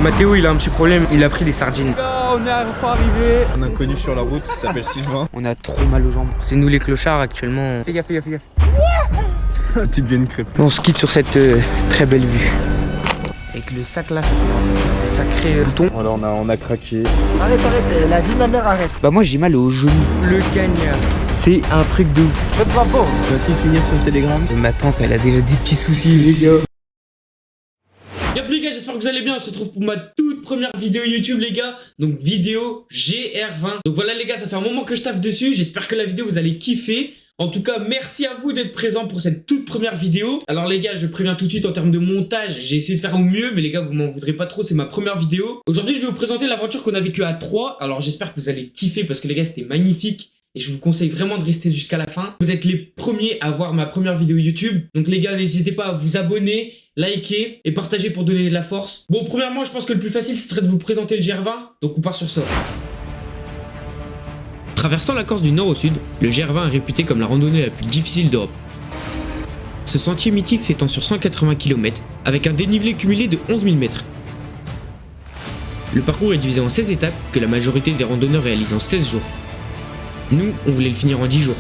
Mathéo, il a un petit problème, il a pris des sardines. On est arrivé. On a un connu sur la route, il s'appelle Sylvain. On a trop mal aux jambes. C'est nous les clochards actuellement. Fais gaffe, fais gaffe, fais gaffe. Tu deviens une crêpe. On se quitte sur cette très belle vue. Avec le sac là, ça commence à faire des sacrés boutons. Voilà, on a craqué. Arrête, la vie de ma mère, arrête. Bah moi j'ai mal au genou. Le cagnard, c'est un truc de ouf. Faites pas beau. Va-t-il finir sur le Telegram? Ma tante, elle a déjà des petits soucis, les gars. Y'a les gars, j'espère que vous allez bien. On se retrouve pour ma toute première vidéo YouTube, les gars. Donc vidéo GR20. Donc voilà les gars, ça fait un moment que je taffe dessus. J'espère que la vidéo vous allez kiffer. En tout cas, merci à vous d'être présents pour cette toute première vidéo. Alors les gars, je préviens tout de suite en termes de montage, j'ai essayé de faire au mieux, mais les gars, vous m'en voudrez pas trop, c'est ma première vidéo. Aujourd'hui, je vais vous présenter l'aventure qu'on a vécue à 3. Alors j'espère que vous allez kiffer parce que les gars, c'était magnifique. Et je vous conseille vraiment de rester jusqu'à la fin. Vous êtes les premiers à voir ma première vidéo YouTube. Donc les gars, n'hésitez pas à vous abonner, liker et partager pour donner de la force. Bon, premièrement, je pense que le plus facile, ce serait de vous présenter le GR20. Donc on part sur ça. Traversant la Corse du nord au sud, le GR20 est réputé comme la randonnée la plus difficile d'Europe. Ce sentier mythique s'étend sur 180 km avec un dénivelé cumulé de 11 000 mètres. Le parcours est divisé en 16 étapes que la majorité des randonneurs réalisent en 16 jours. Nous, on voulait le finir en 10 jours.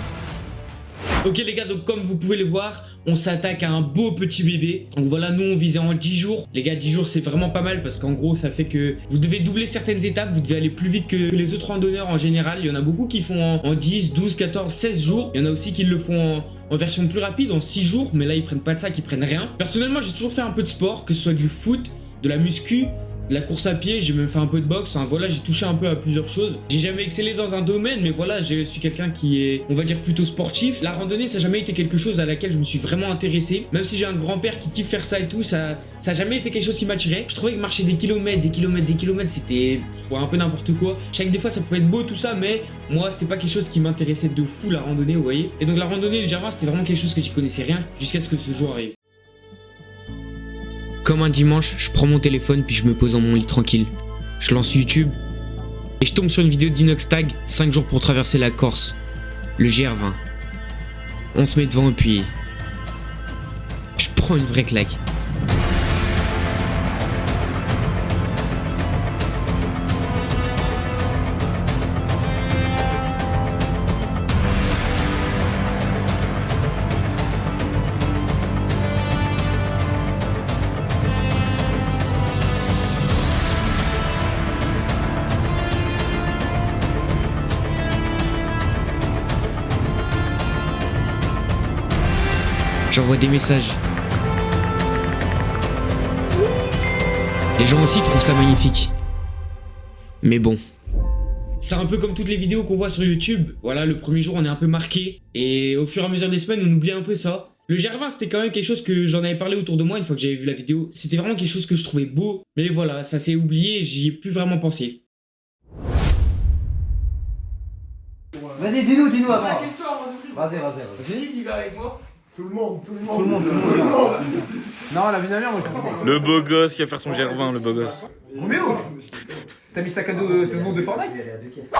Ok les gars, donc comme vous pouvez le voir, on s'attaque à un beau petit bébé. Donc voilà, nous on visait en 10 jours. Les gars, 10 jours c'est vraiment pas mal parce qu'en gros ça fait que vous devez doubler certaines étapes. Vous devez aller plus vite que les autres randonneurs en général. Il y en a beaucoup qui font en 10, 12, 14, 16 jours. Il y en a aussi qui le font en version plus rapide, en 6 jours. Mais là ils prennent pas de ça, ils prennent rien. Personnellement j'ai toujours fait un peu de sport, que ce soit du foot, de la muscu, de la course à pied, j'ai même fait un peu de boxe, hein, voilà, j'ai touché un peu à plusieurs choses. J'ai jamais excellé dans un domaine, mais voilà, je suis quelqu'un qui est, on va dire, plutôt sportif. La randonnée, ça n'a jamais été quelque chose à laquelle je me suis vraiment intéressé. Même si j'ai un grand-père qui kiffe faire ça et tout, ça a jamais été quelque chose qui m'attirait. Je trouvais que marcher des kilomètres, c'était un peu n'importe quoi. Je sais que des fois ça pouvait être beau tout ça, mais moi c'était pas quelque chose qui m'intéressait de fou, la randonnée, vous voyez. Et donc la randonnée, le GR20, c'était vraiment quelque chose que j'y connaissais rien, jusqu'à ce que ce jour arrive. Comme un dimanche, je prends mon téléphone puis je me pose dans mon lit tranquille. Je lance YouTube et je tombe sur une vidéo d'Inoxtag, 5 jours pour traverser la Corse, le GR20. On se met devant et puis je prends une vraie claque. J'envoie des messages. Les gens aussi trouvent ça magnifique. Mais bon. C'est un peu comme toutes les vidéos qu'on voit sur YouTube. Voilà, le premier jour on est un peu marqué. Et au fur et à mesure des semaines on oublie un peu ça. Le GR20 c'était quand même quelque chose que j'en avais parlé autour de moi une fois que j'avais vu la vidéo. C'était vraiment quelque chose que je trouvais beau. Mais voilà, ça s'est oublié et j'y ai plus vraiment pensé. Vas-y, dis-nous avant. Vas-y. Vas-y, dis avec moi. Tout le monde. Non, la vie de ma mère, moi je sais pas. Le beau gosse qui va faire son GR20, le beau gosse. Roméo, t'as mis sac à dos de saison de Fortnite?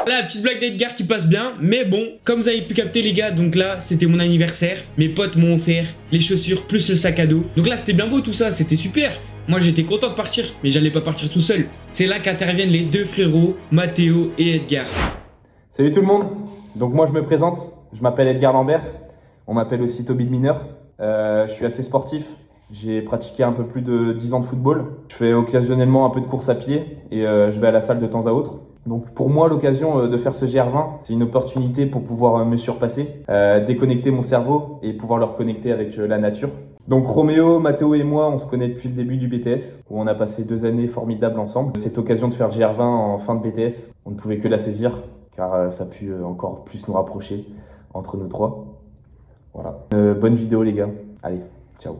La petite blague d'Edgar qui passe bien, mais bon, comme vous avez pu capter les gars, donc là c'était mon anniversaire, mes potes m'ont offert les chaussures plus le sac à dos. Donc là c'était bien beau tout ça, c'était super. Moi j'étais content de partir, mais j'allais pas partir tout seul. C'est là qu'interviennent les deux frérots, Mathéo et Edgar. Salut tout le monde, donc moi je me présente, je m'appelle Edgar Lambert, on m'appelle aussi Toby de Mineur, je suis assez sportif, j'ai pratiqué un peu plus de 10 ans de football, je fais occasionnellement un peu de course à pied et je vais à la salle de temps à autre. Donc pour moi l'occasion de faire ce GR20, c'est une opportunité pour pouvoir me surpasser, déconnecter mon cerveau et pouvoir le reconnecter avec la nature. Donc Roméo, Mathéo et moi, on se connaît depuis le début du BTS, où on a passé 2 années formidables ensemble. Cette occasion de faire GR20 en fin de BTS, on ne pouvait que la saisir, car ça a pu encore plus nous rapprocher entre nous trois. Voilà. Bonne vidéo les gars. Allez, ciao.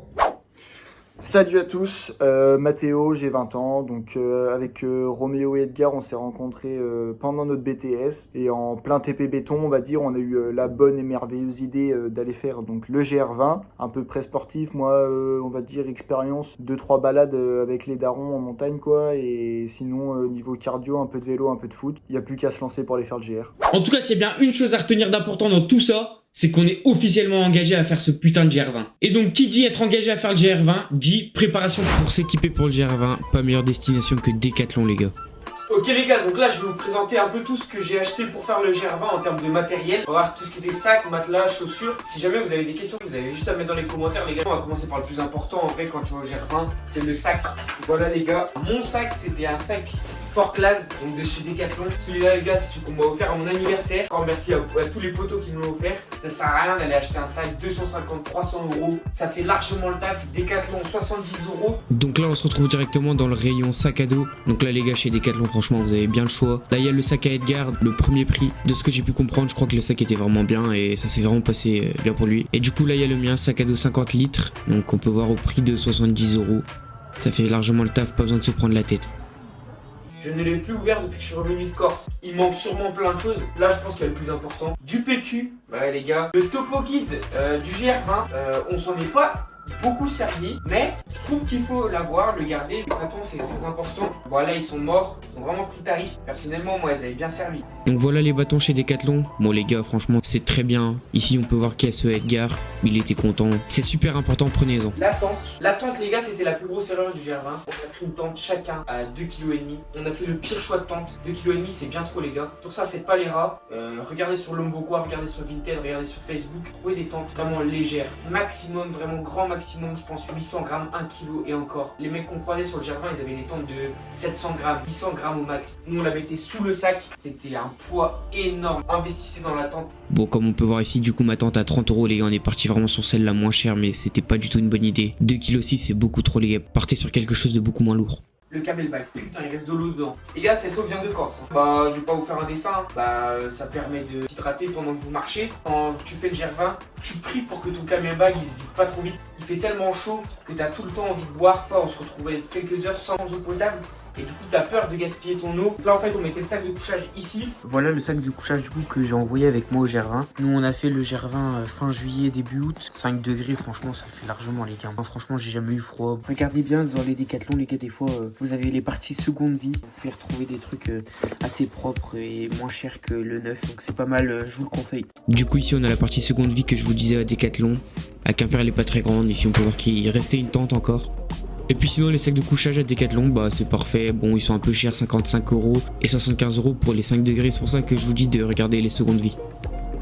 Salut à tous, Mathéo, j'ai 20 ans, donc avec Roméo et Edgar on s'est rencontrés pendant notre BTS et en plein TP béton on va dire, on a eu la bonne et merveilleuse idée d'aller faire donc le GR20, un peu près sportif, moi on va dire expérience, 2-3 balades avec les darons en montagne quoi, et sinon niveau cardio, un peu de vélo, un peu de foot, il n'y a plus qu'à se lancer pour aller faire le GR. En tout cas, s'il y a bien une chose à retenir d'important dans tout ça, c'est qu'on est officiellement engagé à faire ce putain de GR20. Et donc qui dit être engagé à faire le GR20, dit préparation. Pour s'équiper pour le GR20, pas meilleure destination que Decathlon les gars. Ok les gars, donc là je vais vous présenter un peu tout ce que j'ai acheté pour faire le GR20 en termes de matériel. On va voir tout ce qui était sac, matelas, chaussures. Si jamais vous avez des questions, vous avez juste à mettre dans les commentaires les gars. On va commencer par le plus important en vrai quand tu vas au GR20, c'est le sac. Voilà les gars, mon sac c'était un sac Fort Class, donc de chez Decathlon. Celui-là les gars, c'est celui qu'on m'a offert à mon anniversaire. Encore merci à tous les potos qui me l'ont offert. Ça sert à rien d'aller acheter un sac 250, 300 €. Ça fait largement le taf. Decathlon 70 €. Donc là on se retrouve directement dans le rayon sac à dos. Donc là les gars chez Decathlon franchement vous avez bien le choix. Là il y a le sac à Edgar, le premier prix. De ce que j'ai pu comprendre je crois que le sac était vraiment bien et ça s'est vraiment passé bien pour lui. Et du coup là il y a le mien, sac à dos 50 litres. Donc on peut voir au prix de 70 €. Ça fait largement le taf, pas besoin de se prendre la tête. Je ne l'ai plus ouvert depuis que je suis revenu de Corse. Il manque sûrement plein de choses. Là, je pense qu'il y a le plus important. Du PQ. Ouais, les gars. Le topo guide du GR20. On s'en est pas beaucoup servi. Mais je trouve qu'il faut l'avoir, le garder. Le bâton, c'est très important. Voilà, ils sont morts. Ils ont vraiment pris le tarif. Personnellement, moi, ils avaient bien servi. Donc voilà les bâtons chez Decathlon. Bon les gars franchement c'est très bien. Ici on peut voir qu'il y a ce Edgar. Il était content. C'est super important, prenez-en. La tente les gars c'était la plus grosse erreur du GR20. On a pris une tente chacun à 2,5 kg. On a fait le pire choix de tente. 2,5 kg c'est bien trop les gars. Sur ça faites pas les rats. Regardez sur Lomboqua, regardez sur Vinted, regardez sur Facebook. Trouvez des tentes vraiment légères. Maximum, vraiment grand maximum, je pense 800 grammes, 1 kg et encore. Les mecs qu'on croisait sur le GR20 ils avaient des tentes de 700 grammes, 800 grammes au max. Nous on la mettait sous le sac. C'était un poids énorme. Investissez dans la tente. Bon comme on peut voir ici du coup ma tente à 30 € les gars, on est parti vraiment sur celle la moins chère mais c'était pas du tout une bonne idée. 2,6 kg c'est beaucoup trop les gars, partez sur quelque chose de beaucoup moins lourd. Le camelback, putain il reste de l'eau dedans. Les gars cette eau vient de Corse. Bah je vais pas vous faire un dessin. Bah ça permet de s'hydrater pendant que vous marchez. Quand tu fais le GR20, tu pries pour que ton camelback il se vide pas trop vite. Il fait tellement chaud que t'as tout le temps envie de boire. On se retrouvait quelques heures sans eau potable. Et du coup t'as peur de gaspiller ton eau. Là en fait on mettait le sac de couchage ici. Voilà le sac de couchage du coup que j'ai envoyé avec moi au GR20. Nous on a fait le GR20 fin juillet début août. 5 degrés franchement ça fait largement les gars. Moi, franchement j'ai jamais eu froid. Regardez bien dans les Decathlon les gars, des fois vous avez les parties seconde vie. Vous pouvez retrouver des trucs assez propres et moins chers que le neuf. Donc c'est pas mal, je vous le conseille. Du coup ici on a la partie seconde vie que je vous disais à Decathlon. À Quimper elle est pas très grande. Ici on peut voir qu'il restait une tente encore. Et puis sinon les sacs de couchage à Decathlon, bah c'est parfait. Bon ils sont un peu chers, 55 € et 75 € pour les 5 degrés. C'est pour ça que je vous dis de regarder les secondes vies.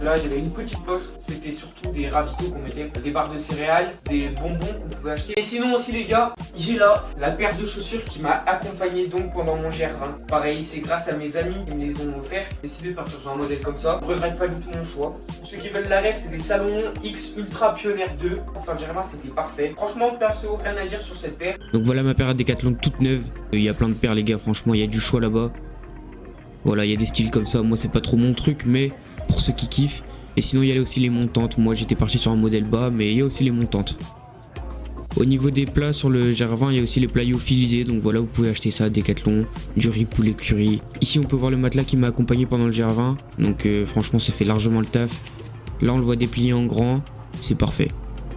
Là il y avait une petite poche, c'était surtout des ravitaux qu'on mettait, des barres de céréales, des bonbons qu'on pouvait acheter. Et sinon aussi les gars, j'ai là la paire de chaussures qui m'a accompagné donc pendant mon GR20. Pareil, c'est grâce à mes amis qui me les ont offerts. J'ai décidé de partir sur un modèle comme ça. Je regrette pas du tout mon choix. Pour ceux qui veulent la rêve, c'est des Salomon X Ultra Pioneer 2. Pour faire le GR20 c'était parfait. Franchement perso, rien à dire sur cette paire. Donc voilà ma paire à Decathlon toute neuve. Il y a plein de paires les gars, franchement il y a du choix là-bas. Voilà il y a des styles comme ça, moi c'est pas trop mon truc mais pour ceux qui kiffent. Et sinon il y a aussi les montantes, moi j'étais parti sur un modèle bas mais il y a aussi les montantes. Au niveau des plats sur le GR20 il y a aussi les plats lyophilisés, donc voilà vous pouvez acheter ça à Decathlon, du riz poulet curry. Ici on peut voir le matelas qui m'a accompagné pendant le GR20, donc franchement ça fait largement le taf. Là on le voit déplié en grand, c'est parfait.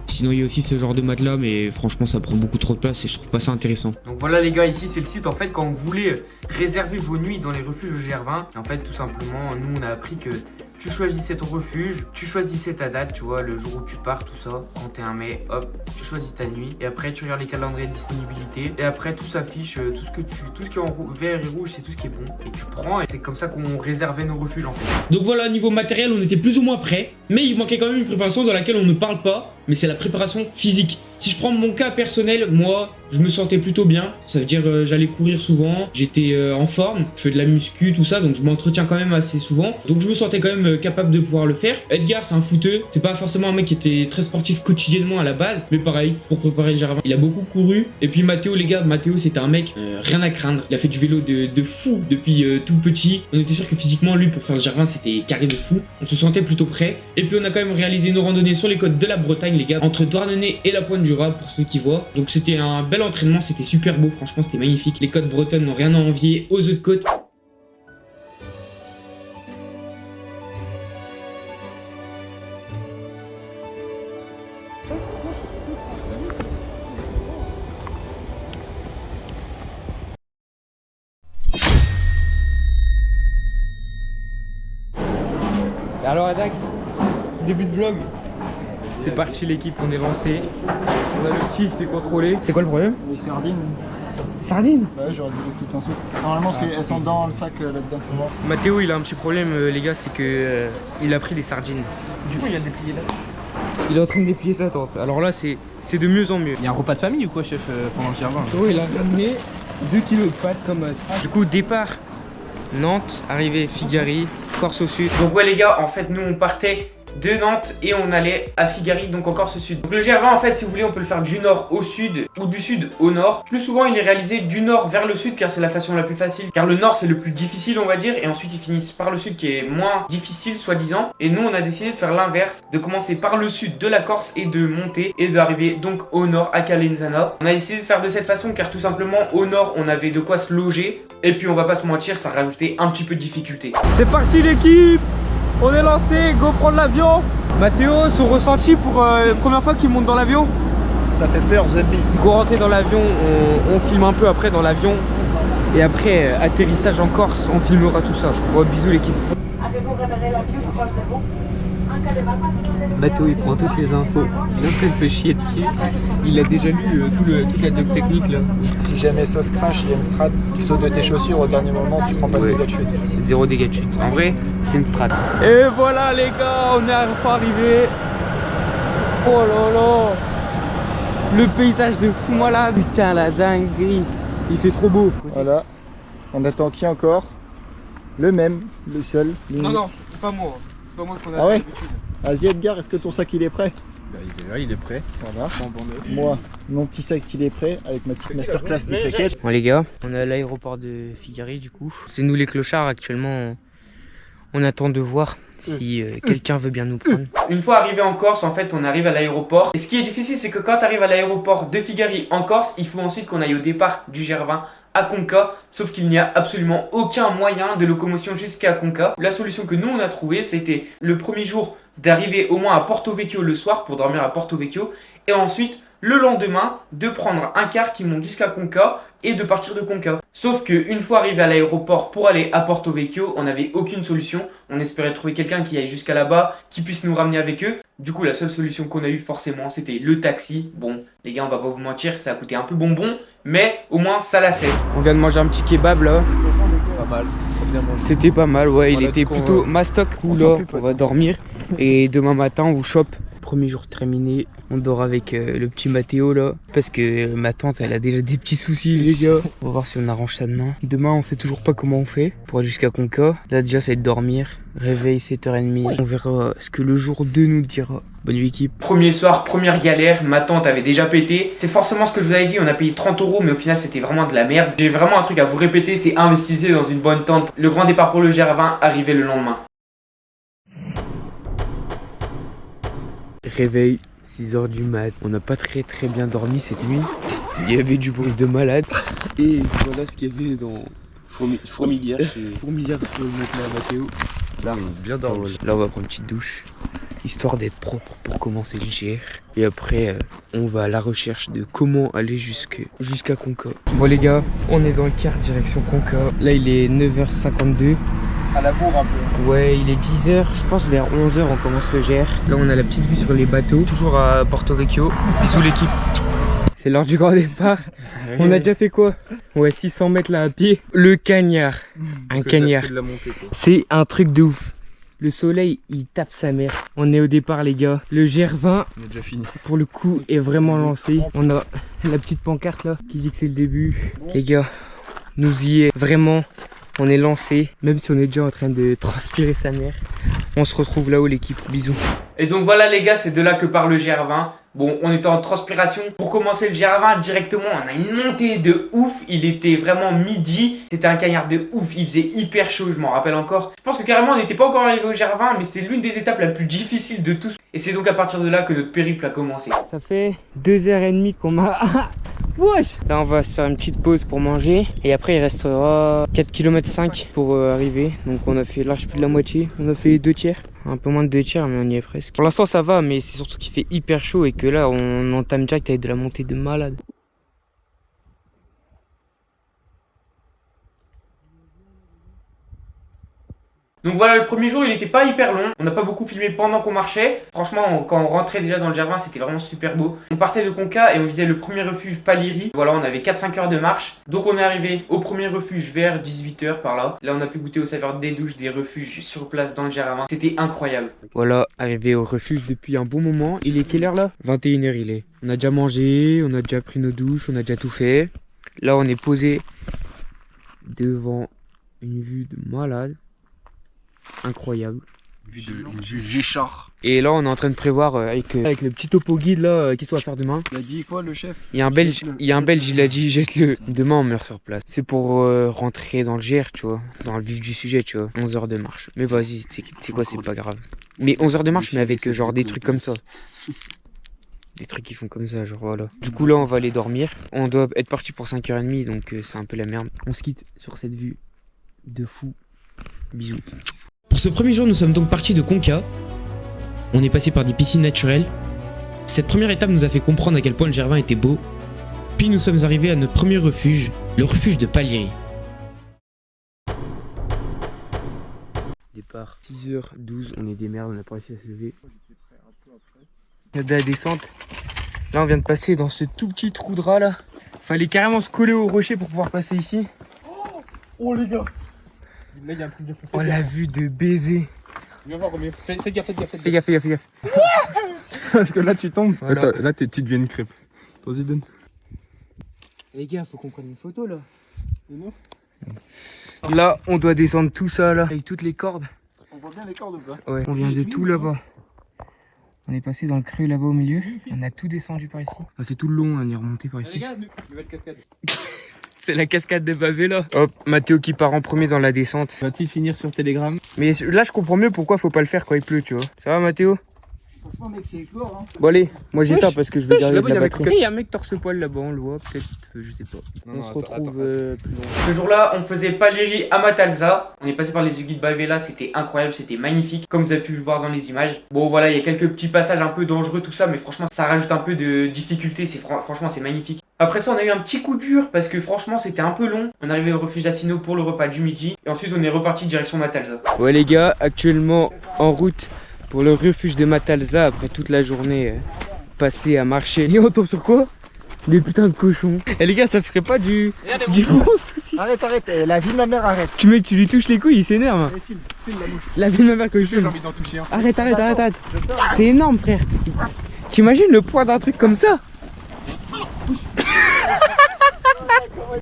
Sinon il y a aussi ce genre de matelas mais franchement ça prend beaucoup trop de place et je trouve pas ça intéressant. Donc voilà les gars, ici c'est le site en fait quand vous voulez réserver vos nuits dans les refuges au GR20. Et en fait tout simplement nous on a appris que tu choisissais ton refuge, tu choisissais ta date, tu vois, le jour où tu pars, tout ça, 31 mai, hop, tu choisis ta nuit, et après tu regardes les calendriers de disponibilité, et après tout s'affiche, tout ce qui est en vert et rouge, c'est tout ce qui est bon, et tu prends, et c'est comme ça qu'on réservait nos refuges en fait. Donc voilà, niveau matériel, on était plus ou moins prêts, mais il manquait quand même une préparation dans laquelle on ne parle pas, mais c'est la préparation physique. Si je prends mon cas personnel, moi, je me sentais plutôt bien. Ça veut dire j'allais courir souvent, j'étais en forme, je fais de la muscu, tout ça, donc je m'entretiens quand même assez souvent. Donc je me sentais quand même capable de pouvoir le faire. Edgar, c'est un footeux. C'est pas forcément un mec qui était très sportif quotidiennement à la base, mais pareil, pour préparer le GR20, il a beaucoup couru. Et puis Mathéo, les gars, Mathéo, c'était un mec rien à craindre. Il a fait du vélo de fou depuis tout petit. On était sûr que physiquement, lui, pour faire le GR20, c'était carré de fou. On se sentait plutôt prêt. Et puis on a quand même réalisé nos randonnées sur les côtes de la Bretagne, les gars, entre Douarnenez et la Pointe du Raz, pour ceux qui voient. Donc c'était un bel entraînement, c'était super beau, franchement c'était magnifique. Les côtes bretonnes n'ont rien à envier aux autres côtes. Alors Adax, Début de vlog. C'est parti l'équipe, on est lancé. On a le petit, il se fait contrôler. C'est quoi le problème? Les sardines. Sardine? Ouais, j'aurais dû les foutre en soupe. Normalement, elles sont dans le sac là-dedans. Mathéo il a un petit problème les gars, c'est que il a pris des sardines. Du coup il a déplié là. Il est en train de déplier sa tente. Alors là c'est de mieux en mieux. Il y a un repas de famille ou quoi, chef, pendant le Gervin? Oh, il a ramené 2 kilos de pâtes comme du coup départ Nantes, arrivée Figari, Corse au sud. Donc ouais les gars, en fait nous on partait de Nantes et on allait à Figari, donc en Corse sud. Donc le Gervin en fait si vous voulez on peut le faire du nord au sud ou du sud au nord. Plus souvent il est réalisé du nord vers le sud car c'est la façon la plus facile. Car le nord c'est le plus difficile on va dire et ensuite ils finissent par le sud qui est moins difficile soi-disant. Et nous on a décidé de faire l'inverse, de commencer par le sud de la Corse et de monter et d'arriver donc au nord à Calenzana. On a décidé de faire de cette façon car tout simplement au nord on avait de quoi se loger et puis on va pas se mentir ça rajoutait un petit peu de difficulté. C'est parti l'équipe. On est lancé, go prendre l'avion. Mathéo, son ressenti pour la première fois qu'il monte dans l'avion? Ça fait peur, Zebby. Go rentrer dans l'avion, on filme un peu après dans l'avion. Et après, atterrissage en Corse, on filmera tout ça. Bon, bisous l'équipe. Mathéo il prend toutes les infos, il est en train de se chier dessus. Il a déjà lu toute la doc technique là. Si jamais ça se crache, il y a une strat. Tu sautes de tes chaussures au dernier moment, tu prends pas de dégâts de chute. Zéro dégâts de chute. En vrai, c'est une strat. Et voilà les gars, on est enfin arrivé. Oh là là. Le paysage de fou malade. Putain la dinguerie. Il fait trop beau. Voilà. On attend qui encore? Le même, le seul. Non, c'est pas moi. C'est pas moi qu'on a Ah ouais? d'habitude. Vas-y Edgar, est-ce que ton sac il est prêt? Bah, il est là, il est prêt. Voilà. Moi, mon petit sac il est prêt avec ma petite masterclass des claquettes. Bon les gars, on est à l'aéroport de Figari du coup. C'est nous les clochards actuellement. On attend de voir si quelqu'un veut bien nous prendre. Une fois arrivé en Corse, en fait, on arrive à l'aéroport. Et ce qui est difficile, c'est que quand tu arrives à l'aéroport de Figari en Corse, il faut ensuite qu'on aille au départ du Gervin à Conca. Sauf qu'il n'y a absolument aucun moyen de locomotion jusqu'à Conca. La solution que nous, on a trouvée, c'était le premier jour d'arriver au moins à Porto Vecchio le soir pour dormir à Porto Vecchio. Et ensuite, le lendemain, de prendre un car qui monte jusqu'à Conca et de partir de Conca. Sauf qu'une fois arrivé à l'aéroport pour aller à Porto Vecchio, on n'avait aucune solution. On espérait trouver quelqu'un qui aille jusqu'à là-bas, qui puisse nous ramener avec eux. Du coup, la seule solution qu'on a eue forcément, c'était le taxi. Bon, les gars, on va pas vous mentir, ça a coûté un peu bonbon, mais au moins, ça l'a fait. On vient de manger un petit kebab là. Pas mal. C'était pas mal, ouais, il Voilà, était du coup, plutôt mastoc. Là, on va dormir. Et demain matin, on vous chope. Premier jour terminé, on dort avec le petit Mathéo là. Parce que ma tante, elle a déjà des petits soucis, les gars. On va voir si on arrange ça demain. Demain, on sait toujours pas comment on fait pour aller jusqu'à Conca. Là, déjà, ça va être dormir. Réveil 7h30. On verra ce que le jour 2 nous dira. Bonne nuit, équipe. Premier soir, première galère, ma tante avait déjà pété. C'est forcément ce que je vous avais dit, on a payé 30 €, mais au final c'était vraiment de la merde. J'ai vraiment un truc à vous répéter, c'est investissez dans une bonne tente. Le grand départ pour le Gervin arrivait le lendemain. Réveil 6h du mat. On n'a pas très bien dormi cette nuit. Il y avait du bruit de malade. Et voilà ce qu'il y avait dans Fourmilière. fourmilière sur le matelas à Mathéo. Là, bien dormi. Là, on va prendre une petite douche, histoire d'être propre pour commencer le GR. Et après, on va à la recherche de comment aller jusqu'à Conca. Bon les gars, on est dans le car direction Conca. Là, il est 9h52. À la bourre un peu. Ouais, il est 10h, je pense vers 11h on commence le GR. Là, on a la petite vue sur les bateaux, toujours à Porto Vecchio. Bisous l'équipe. C'est l'heure du grand départ. On a déjà fait quoi? Ouais, 600 mètres là à pied. Le cagnard. Un cagnard. C'est un truc de ouf. Le soleil, il tape sa mère. On est au départ, les gars. Le GR20, On a déjà fini. pour le coup, est vraiment lancé. On a la petite pancarte là qui dit que c'est le début. Les gars, nous y est. Vraiment, on est lancé. Même si on est déjà en train de transpirer sa mère. On se retrouve là-haut, l'équipe. Bisous. Et donc voilà les gars, c'est de là que part le GR20. Bon, on était en transpiration. Pour commencer le GR20, directement, on a une montée de ouf. Il était vraiment midi. C'était un cagnard de ouf. Il faisait hyper chaud, je m'en rappelle encore. Je pense que carrément, on n'était pas encore arrivé au GR20, mais c'était l'une des étapes la plus difficile de tous. Et c'est donc à partir de là que notre périple a commencé. Ça fait 2h30 qu'on m'a... Wesh. Là on va se faire une petite pause pour manger. Et après il restera 4 km 5 pour arriver. Donc on a fait large plus de la moitié. On a fait 2 tiers. Un peu moins de 2 tiers mais on y est presque. Pour l'instant ça va, mais c'est surtout qu'il fait hyper chaud. Et que là on entame direct avec de la montée de malade. Donc voilà, le premier jour il était pas hyper long, on n'a pas beaucoup filmé pendant qu'on marchait. Franchement quand on rentrait déjà dans le Gervin c'était vraiment super beau. On partait de Conca et on visait le premier refuge Paliri. Voilà, on avait 4-5 heures de marche. Donc on est arrivé au premier refuge vers 18 h par là. Là on a pu goûter aux saveurs des douches, des refuges sur place dans le Gervin. C'était incroyable. Voilà, arrivé au refuge depuis un bon moment. Il est quelle heure là? 21 h il est. On a déjà mangé, on a déjà pris nos douches, on a déjà tout fait. Là on est posé devant une vue de malade. Incroyable. Une vue Géchard. Et là on est en train de prévoir avec le petit topo guide là qu'est-ce qu'on va faire demain. Il a dit quoi le chef? Il y a un belge, il a dit jette-le. Demain on meurt sur place. C'est pour rentrer dans le GR, tu vois, dans le vif du sujet, tu vois. 11 heures de marche. Mais vas-y, c'est quoi, c'est pas grave. Mais 11 heures de marche mais avec genre des trucs comme ça. Des trucs qui font comme ça, genre voilà. Du coup là on va aller dormir. On doit être parti pour 5h30 donc c'est un peu la merde. On se quitte sur cette vue de fou. Bisous. Pour ce premier jour, nous sommes donc partis de Conca. On est passé par des piscines naturelles. Cette première étape nous a fait comprendre à quel point le Gervin était beau. Puis nous sommes arrivés à notre premier refuge, le refuge de Paliri. Départ 6h12, on est des merdes, on n'a pas réussi à se lever. Il y a de la descente. Là on vient de passer dans ce tout petit trou de rat là. Fallait carrément se coller au rocher pour pouvoir passer ici. Oh les gars. Là il y a un truc de fou. Oh la vue de baiser. Viens voir, mais fais gaffe. Fais gaffe. Parce que là tu tombes. Voilà. Là tu deviens une crêpe. Vas-y donne. Les gars, faut qu'on prenne une photo là. Là, on doit descendre tout ça là, avec toutes les cordes. On voit bien les cordes ou pas? Ouais, on vient de tout là-bas. On est passé dans le creux là-bas au milieu. On a tout descendu par ici. On a fait tout le long, on est remonté par ici. Les gars, nouvelle cascade. C'est la cascade de Bavela. Hop, Mathéo qui part en premier dans la descente. Va-t-il finir sur Telegram? Mais là, je comprends mieux pourquoi faut pas le faire quand il pleut, tu vois. Ça va, Mathéo? Franchement, mec, c'est éclair, hein. Bon, allez, moi j'éteins parce que je veux garder de la là-bas, batterie. Il y a un mec torse-poil là-bas, on le voit, peut-être, je sais pas. On se retrouve plus loin. Ce jour-là, on faisait Paliri à Matalza. On est passé par les aiguilles de Bavela, c'était incroyable, c'était magnifique, comme vous avez pu le voir dans les images. Bon voilà, il y a quelques petits passages un peu dangereux, tout ça, mais franchement, ça rajoute un peu de difficulté, franchement, c'est magnifique. Après ça, on a eu un petit coup dur, parce que franchement, c'était un peu long. On est arrivé au refuge d'Assino pour le repas du midi, et ensuite on est reparti direction Matalza. Ouais les gars, actuellement en route pour le refuge de Matalza après toute la journée passée à marcher. Et on tombe sur quoi? Des putains de cochons. Et les gars, ça ferait pas du bon saucisse? Arrête, la vie de ma mère, arrête. Tu mec, tu lui touches les couilles, il s'énerve. La vie de ma mère que je J'ai envie d'en toucher un. Arrête. C'est énorme frère. T'imagines le poids d'un truc comme ça?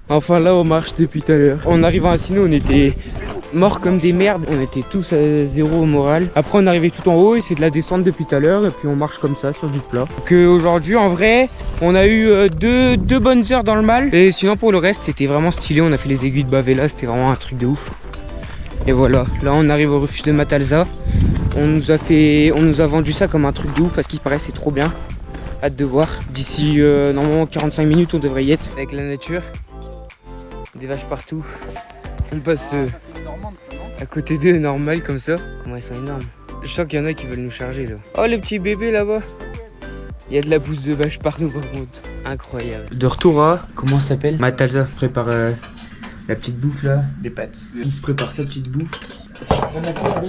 Enfin là on marche depuis tout à l'heure. En arrivant à Sino on était morts comme des merdes. On était tous à zéro au moral. Après on est arrivé tout en haut et c'est de la descente depuis tout à l'heure. Et puis on marche comme ça sur du plat. Donc aujourd'hui en vrai on a eu deux bonnes heures dans le mal. Et sinon pour le reste c'était vraiment stylé. On a fait les aiguilles de Bavela, c'était vraiment un truc de ouf. Et voilà, là on arrive au refuge de Matalza. On nous a vendu ça comme un truc de ouf parce qu'il paraît c'est trop bien. Hâte de voir. D'ici normalement 45 minutes on devrait y être. Avec la nature. Des vaches partout. On passe à côté d'eux normal comme ça. Comment ils sont énormes. Je sens qu'il y en a qui veulent nous charger là. Oh le petit bébé là-bas. Il y a de la bouse de vache partout par contre. Incroyable. De retour à, comment ça s'appelle? Matalza prépare la petite bouffe là. Des pâtes. Il se prépare sa petite bouffe.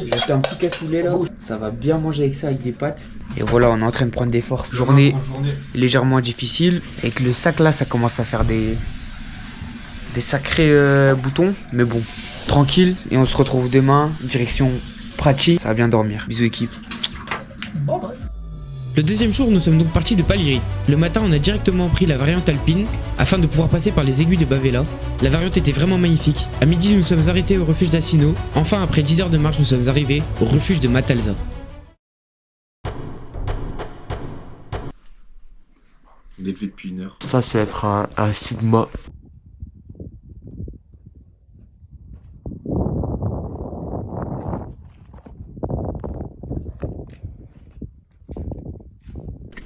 J'ai acheté un petit cassoulet là. Ça va bien manger avec ça, avec des pâtes. Et voilà, on est en train de prendre des forces. Journée légèrement difficile. Avec le sac là, ça commence à faire des sacrés boutons. Mais bon, tranquille. Et on se retrouve demain, direction Prati. Ça va bien dormir. Bisous équipe. Le deuxième jour, nous sommes donc partis de Paliri. Le matin, on a directement pris la variante alpine afin de pouvoir passer par les aiguilles de Bavela. La variante était vraiment magnifique. À midi, nous sommes arrêtés au refuge d'Assino. Enfin, après 10 heures de marche, nous sommes arrivés au refuge de Matalza. Il est levé depuis 1 heure. Ça, c'est être un Sigma.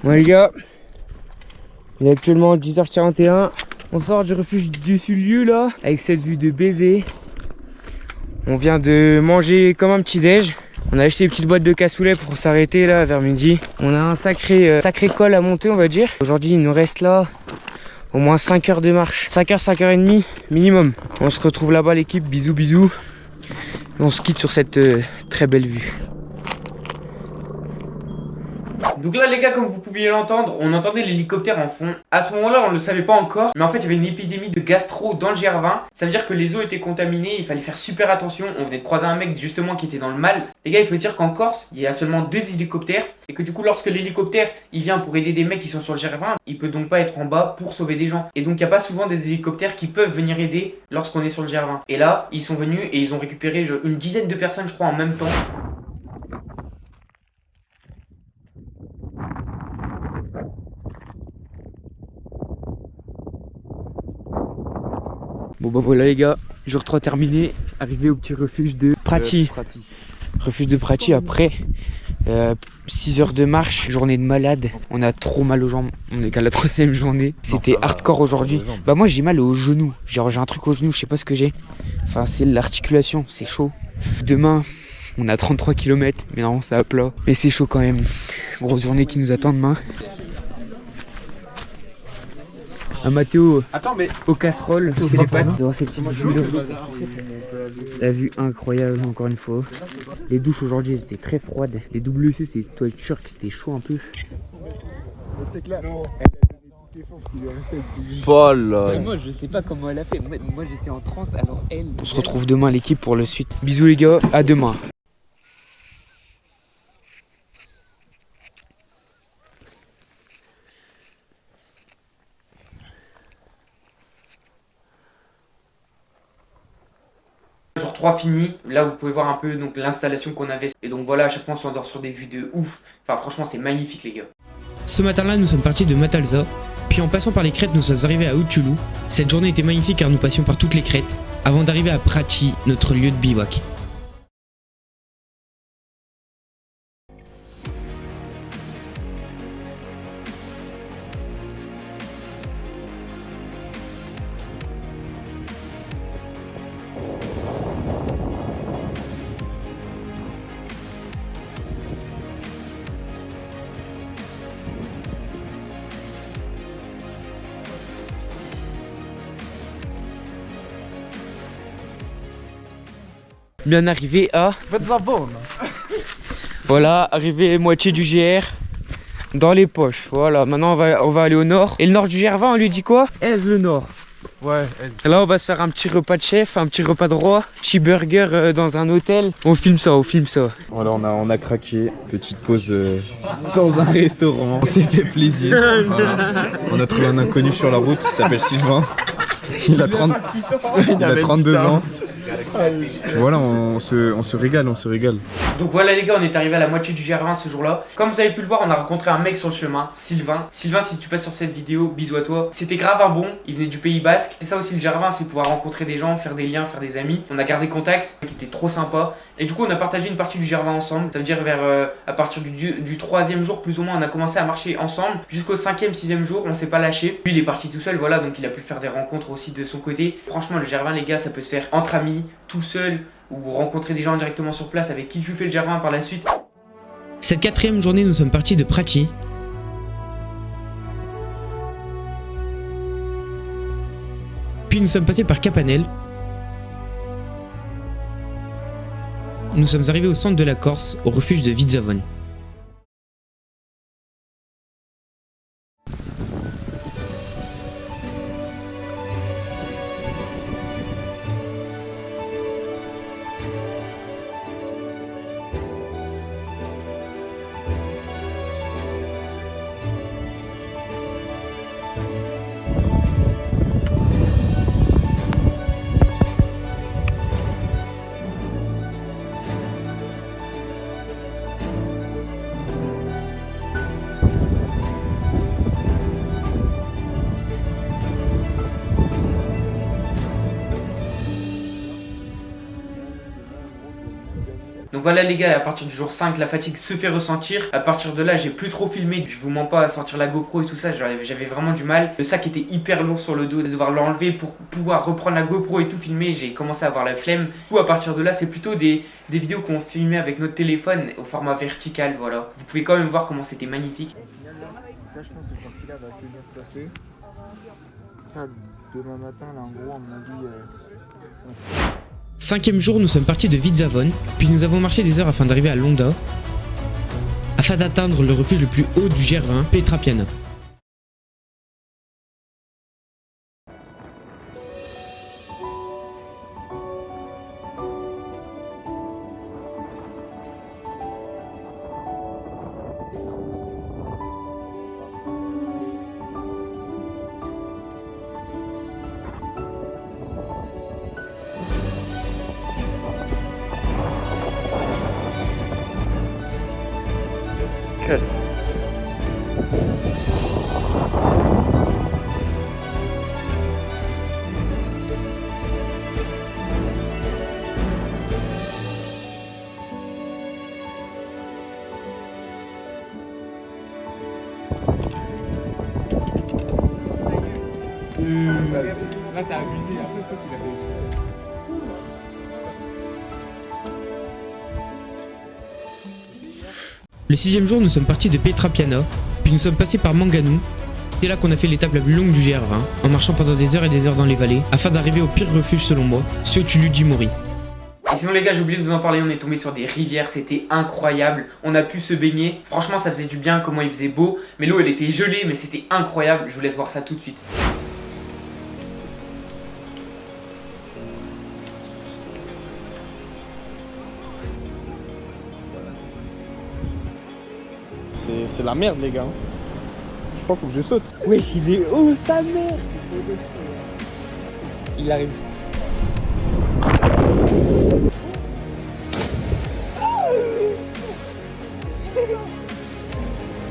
Bon les gars, il est actuellement 10h41. On sort du refuge du lieu là, avec cette vue de baiser. On vient de manger comme un petit déj. On a acheté des petites boîtes de cassoulet pour s'arrêter là vers midi. On a un sacré col à monter on va dire. Aujourd'hui il nous reste là au moins 5 heures de marche. 5h, 5h30 minimum. On se retrouve là-bas l'équipe, bisous bisous. Et on se quitte sur cette très belle vue. Donc là les gars, comme vous pouviez l'entendre, on entendait l'hélicoptère en fond. À ce moment là on ne le savait pas encore, mais en fait il y avait une épidémie de gastro dans le GR20. Ça veut dire que les eaux étaient contaminées, il fallait faire super attention. On venait de croiser un mec justement qui était dans le mal. Les gars, il faut se dire qu'en Corse il y a seulement 2 hélicoptères, et que du coup lorsque l'hélicoptère il vient pour aider des mecs qui sont sur le GR20, il peut donc pas être en bas pour sauver des gens. Et donc il n'y a pas souvent des hélicoptères qui peuvent venir aider lorsqu'on est sur le GR20. Et là ils sont venus et ils ont récupéré une dizaine de personnes je crois en même temps. Bon bah voilà les gars, jour 3 terminé, arrivé au petit refuge de Prati. Refuge de Prati après 6 heures de marche, journée de malade, on a trop mal aux jambes, on est qu'à la 3e journée. C'était hardcore aujourd'hui. Bah moi j'ai mal aux genoux, genre j'ai un truc au genou, je sais pas ce que j'ai. Enfin c'est l'articulation, c'est chaud. Demain on a 33 km, mais normalement c'est à plat. Mais c'est chaud quand même, grosse journée qui nous attend demain. Un Mathéo aux casseroles, qui fait les pâtes devant ses petites jus. La vue incroyable encore une fois. Les douches aujourd'hui elles étaient très froides. Les WC c'est toilet turc, c'était chaud un peu. C'est clair. Moi je sais pas comment elle a fait. Moi j'étais en transe alors elle. On se retrouve demain l'équipe pour le suite. Bisous les gars, à demain. Jour 3 fini, là vous pouvez voir un peu donc l'installation qu'on avait. Et donc voilà, à chaque fois on s'endort sur des vues de ouf. Enfin franchement c'est magnifique les gars. Ce matin-là, nous sommes partis de Matalza, puis en passant par les crêtes, nous sommes arrivés à Utshulu. Cette journée était magnifique car nous passions par toutes les crêtes, avant d'arriver à Prati, notre lieu de bivouac. Bien arrivé à... Faites-en bon. Voilà, arrivé moitié du GR dans les poches. Voilà, maintenant on va aller au nord. Et le nord du GR20 on lui dit quoi? Aise le nord. Ouais. Là on va se faire un petit repas de chef, un petit repas de roi, petit burger dans un hôtel. On filme ça, on filme ça. Voilà, on a craqué. Petite pause dans un restaurant. On s'est fait plaisir. Voilà. On a trouvé un inconnu sur la route, il s'appelle Sylvain. Il a 32 ans. Voilà, on se régale, on se régale. Donc voilà les gars, on est arrivé à la moitié du GR20 ce jour-là. Comme vous avez pu le voir, on a rencontré un mec sur le chemin, Sylvain. Sylvain, si tu passes sur cette vidéo, bisous à toi. C'était grave un bon, il venait du Pays Basque. C'est ça aussi le GR20, c'est pouvoir rencontrer des gens, faire des liens, faire des amis. On a gardé contact, il était trop sympa. Et du coup on a partagé une partie du GR20 ensemble. Ça veut dire à partir du 3e jour plus ou moins, on a commencé à marcher ensemble. Jusqu'au 5e, 6e jour, on s'est pas lâché. Lui il est parti tout seul, voilà, donc il a pu faire des rencontres aussi de son côté. Franchement le GR20 les gars, ça peut se faire entre amis, tout seul, ou rencontrer des gens directement sur place avec qui tu fais le GR20 par la suite. Cette 4e journée, nous sommes partis de Prati. Puis nous sommes passés par Capanel. Nous sommes arrivés au centre de la Corse, au refuge de Vizzavone. Donc voilà les gars, à partir du jour 5, la fatigue se fait ressentir. À partir de là, j'ai plus trop filmé. Je vous mens pas, à sortir la GoPro et tout ça, j'avais vraiment du mal. Le sac était hyper lourd sur le dos, de devoir l'enlever pour pouvoir reprendre la GoPro et tout filmer. J'ai commencé à avoir la flemme. Du coup, à partir de là, c'est plutôt des vidéos qu'on filmait avec notre téléphone au format vertical, voilà. Vous pouvez quand même voir comment c'était magnifique. Ça, je pense que cette partie-là va assez bien se passer. Ça, demain matin, là, en gros, on m'a dit... 5e jour, nous sommes partis de Vidzavon, puis nous avons marché des heures afin d'arriver à Londa, afin d'atteindre le refuge le plus haut du GR20, Petra Piana. Là, t'as abusé. Après, toi, tu l'as fait. Le 6e jour, nous sommes partis de Petra Piana, puis nous sommes passés par Manganou. C'est là qu'on a fait l'étape la plus longue du GR20, en marchant pendant des heures et des heures dans les vallées, afin d'arriver au pire refuge selon moi, Siotulu-Jimori. Et sinon les gars, j'ai oublié de vous en parler, on est tombé sur des rivières, c'était incroyable. On a pu se baigner, franchement ça faisait du bien, comment il faisait beau. Mais l'eau elle était gelée, mais c'était incroyable, je vous laisse voir ça tout de suite. C'est la merde, les gars. Je crois qu'il faut que je saute. Wesh, il est haut, sa mère. Il arrive.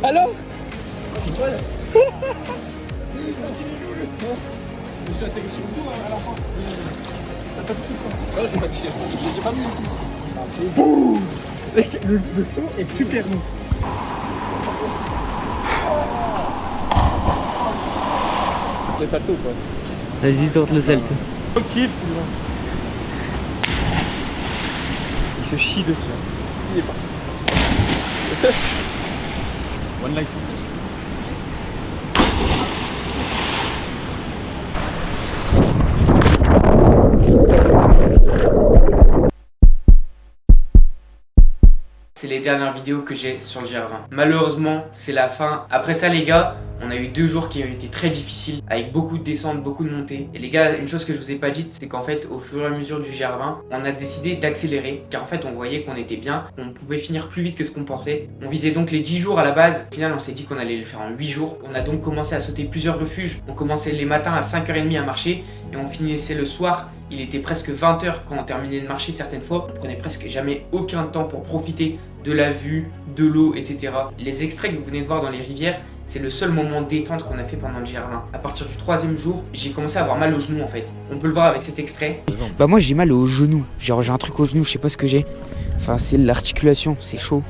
Alors je suis atterri sur le dos à la fin. T'as pas pris quoi? Ouais, j'ai pas touché, j'ai pas mis. Le son est super bon. Le salto quoi. Vas-y, tente le salto. Ok, Sylvain. Il se chie dessus. Il est parti. One life. C'est les dernières vidéos que j'ai sur le GR20. Malheureusement, c'est la fin. Après ça les gars, on a eu 2 jours qui ont été très difficiles, avec beaucoup de descentes, beaucoup de montées. Et les gars, une chose que je vous ai pas dite, c'est qu'en fait, au fur et à mesure du GR20, on a décidé d'accélérer, car en fait, on voyait qu'on était bien, qu'on pouvait finir plus vite que ce qu'on pensait. On visait donc les 10 jours à la base. Au final, on s'est dit qu'on allait le faire en 8 jours. On a donc commencé à sauter plusieurs refuges. On commençait les matins à 5h30 à marcher, et on finissait le soir. Il était presque 20h quand on terminait de marcher certaines fois. On prenait presque jamais aucun temps pour profiter de la vue, de l'eau, etc. Les extraits que vous venez de voir dans les rivières, c'est le seul moment détente qu'on a fait pendant le GR20. À partir du 3e jour, j'ai commencé à avoir mal au genou en fait. On peut le voir avec cet extrait. Bah moi j'ai mal au genou, genre j'ai un truc au genou, je sais pas ce que j'ai. Enfin c'est l'articulation, c'est chaud.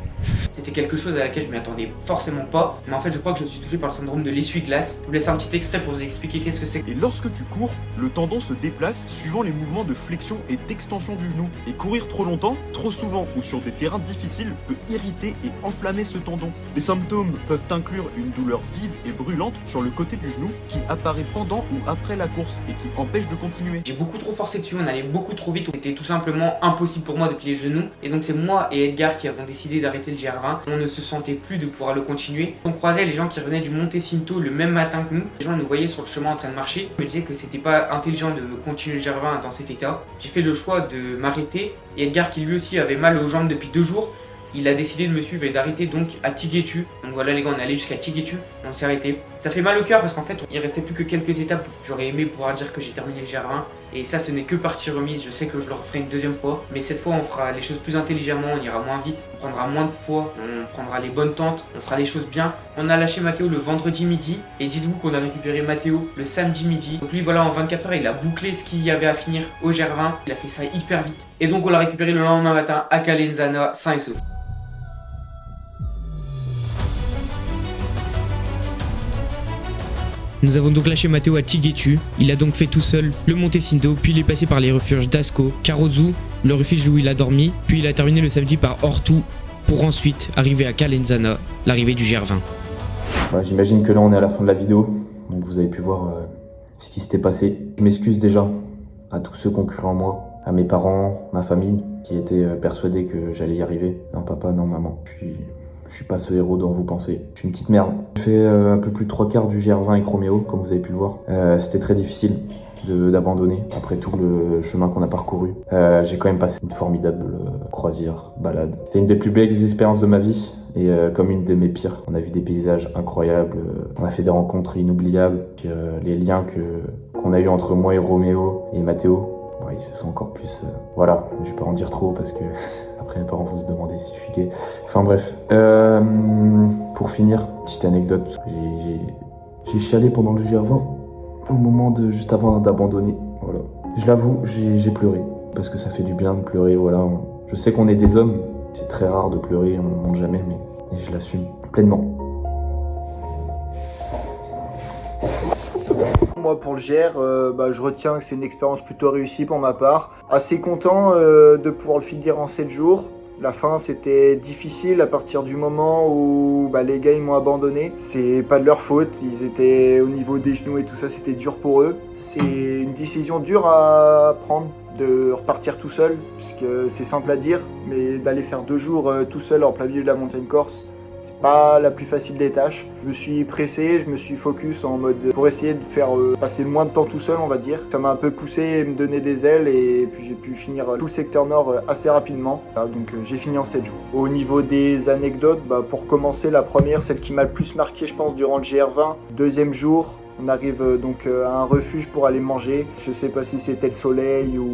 C'était quelque chose à laquelle je m'y attendais forcément pas, mais en fait je crois que je suis touché par le syndrome de l'essuie-glace. Je vous laisse un petit extrait pour vous expliquer qu'est-ce que c'est. Et lorsque tu cours, le tendon se déplace suivant les mouvements de flexion et d'extension du genou. Et courir trop longtemps, trop souvent ou sur des terrains difficiles peut irriter et enflammer ce tendon. Les symptômes peuvent inclure une douleur vive et brûlante sur le côté du genou qui apparaît pendant ou après la course et qui empêche de continuer. J'ai beaucoup trop forcé dessus, on allait beaucoup trop vite, c'était tout simplement impossible pour moi de plier le genou. Et donc c'est moi et Edgar qui avons décidé d'arrêter le GR20. On ne se sentait plus de pouvoir le continuer. On croisait les gens qui revenaient du Monte Cinto le même matin que nous. Les gens nous voyaient sur le chemin en train de marcher. Ils me disaient que c'était pas intelligent de continuer le GR20 dans cet état. J'ai fait le choix de m'arrêter. Et Edgar, qui lui aussi avait mal aux jambes depuis 2 jours, il a décidé de me suivre et d'arrêter donc à Tiguetu. Donc voilà les gars, on est allé jusqu'à Tiguetu, on s'est arrêté. Ça fait mal au cœur parce qu'en fait il restait plus que quelques étapes. J'aurais aimé pouvoir dire que j'ai terminé le GR20. Et ça ce n'est que partie remise, je sais que je le referai une 2e fois. Mais cette fois on fera les choses plus intelligemment, on ira moins vite, on prendra moins de poids, on prendra les bonnes tentes, on fera les choses bien. On a lâché Mathéo le vendredi midi. Et dites-vous qu'on a récupéré Mathéo le samedi midi. Donc lui voilà, en 24 heures il a bouclé ce qu'il y avait à finir au GR20. Il a fait ça hyper vite. Et donc on l'a récupéré le lendemain matin à Calenzana, sain et sauf. Nous avons donc lâché Mathéo à Tiguetu. Il a donc fait tout seul le Monte Cinto, puis il est passé par les refuges d'Asco, Karozu, le refuge où il a dormi, puis il a terminé le samedi par Ortu, pour ensuite arriver à Calenzana, l'arrivée du GR20. J'imagine que là on est à la fin de la vidéo, donc vous avez pu voir ce qui s'était passé. Je m'excuse déjà à tous ceux qui ont cru en moi, à mes parents, ma famille, qui étaient persuadés que j'allais y arriver. Non papa, non maman, je suis pas ce héros dont vous pensez. Je suis une petite merde. J'ai fait un peu plus de 3/4 du GR20 avec Roméo, comme vous avez pu le voir. C'était très difficile d'abandonner après tout le chemin qu'on a parcouru. J'ai quand même passé une formidable croisière, balade. C'était une des plus belles expériences de ma vie et comme une de mes pires. On a vu des paysages incroyables, on a fait des rencontres inoubliables. Les liens qu'on a eu entre moi et Roméo et Mathéo, ils se sont encore plus... Voilà, je vais pas en dire trop parce que après mes parents vont se demander si je suis gay. Enfin bref, pour finir, petite anecdote. J'ai chialé pendant le GR20 au moment juste avant d'abandonner. Voilà. Je l'avoue, j'ai pleuré parce que ça fait du bien de pleurer. Voilà. Je sais qu'on est des hommes, c'est très rare de pleurer, on ne monte jamais, mais je l'assume pleinement. Moi pour le GR, je retiens que c'est une expérience plutôt réussie pour ma part. Assez content de pouvoir le finir en 7 jours. La fin c'était difficile à partir du moment où les gars ils m'ont abandonné. C'est pas de leur faute, ils étaient au niveau des genoux et tout ça, c'était dur pour eux. C'est une décision dure à prendre de repartir tout seul, puisque c'est simple à dire, mais d'aller faire 2 jours tout seul en plein milieu de la montagne corse, pas la plus facile des tâches. Je me suis pressé, je me suis focus en mode pour essayer de faire passer le moins de temps tout seul, on va dire. Ça m'a un peu poussé et me donner des ailes et puis j'ai pu finir tout le secteur nord assez rapidement. Donc j'ai fini en 7 jours. Au niveau des anecdotes, pour commencer, la première, celle qui m'a le plus marqué je pense durant le GR20, 2e jour. On arrive donc à un refuge pour aller manger. Je sais pas si c'était le soleil ou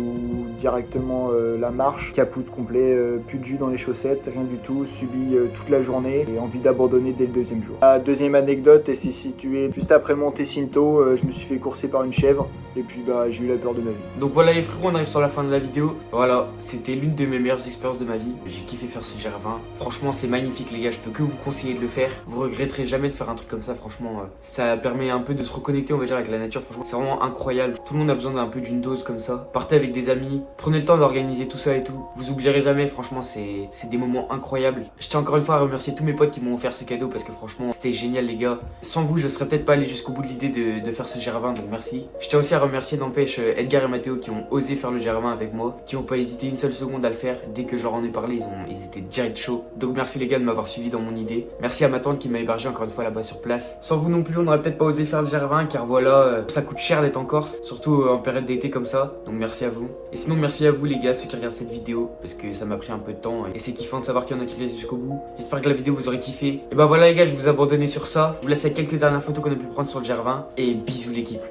directement la marche. Capoute complet, plus de jus dans les chaussettes, rien du tout, subi toute la journée et envie d'abandonner dès le 2e jour. La deuxième anecdote, elle s'est située juste après Monte Cinto. Je me suis fait courser par une chèvre et puis j'ai eu la peur de ma vie. Donc voilà les frérots, on arrive sur la fin de la vidéo. Voilà, c'était l'une de mes meilleures expériences de ma vie. J'ai kiffé faire ce GR20. Franchement c'est magnifique les gars, je peux que vous conseiller de le faire. Vous regretterez jamais de faire un truc comme ça, franchement. Ça permet un peu de se reconnecter on va dire avec la nature, franchement c'est vraiment incroyable. Tout le monde a besoin d'un peu d'une dose comme ça. Partez avec des amis, prenez le temps d'organiser tout ça et tout. Vous oublierez jamais, franchement c'est des moments incroyables. Je tiens encore une fois à remercier tous mes potes qui m'ont offert ce cadeau parce que franchement c'était génial les gars. Sans vous je serais peut-être pas allé jusqu'au bout de l'idée de faire ce GR20, donc merci. Je tiens aussi à remercier n'empêche Edgar et Mathéo qui ont osé faire le GR20 avec moi, qui ont pas hésité une seule seconde à le faire. Dès que je leur en ai parlé ils étaient direct chauds. Donc merci les gars de m'avoir suivi dans mon idée. Merci à ma tante qui m'a hébergé encore une fois là-bas sur place. Sans vous non plus on n'aurait peut-être pas osé faire le GR20 car voilà, ça coûte cher d'être en Corse, surtout en période d'été comme ça, donc merci à vous. Et sinon merci à vous les gars, ceux qui regardent cette vidéo, parce que ça m'a pris un peu de temps et c'est kiffant de savoir qu'il y en a qui restent jusqu'au bout. J'espère que la vidéo vous aurait kiffé. Et voilà les gars, je vous abandonner sur ça. Je vous laisse avec quelques dernières photos qu'on a pu prendre sur le GR20 et bisous l'équipe.